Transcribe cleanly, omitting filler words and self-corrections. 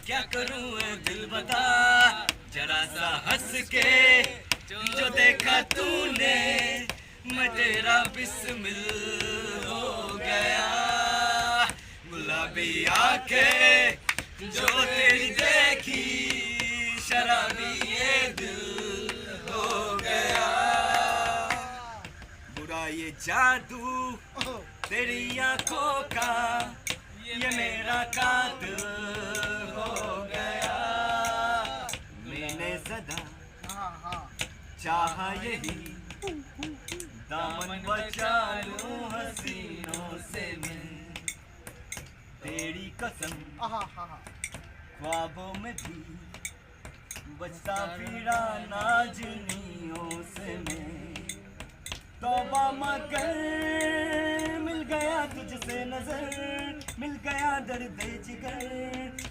क्या करूं ए दिल बता, जरा सा हंस के जो देखा तूने, मैं तेरा बिस्मिल हो गया। गुलाबी आंखें जो तेरी देखी, शराबी ये दिल हो गया। बुरा ये जादू तेरी आंखों का, ये मेरा कातिल हो गया। मैंने सदा चाहा यही, दामन बचा लूं हसीनों से मैं। तेरी कसम ख्वाबों में भी बचता फिरा नाजनियों से मैं। तौबा मगर मिल गया तुझसे नजर, मिल गया दर्द जिगर,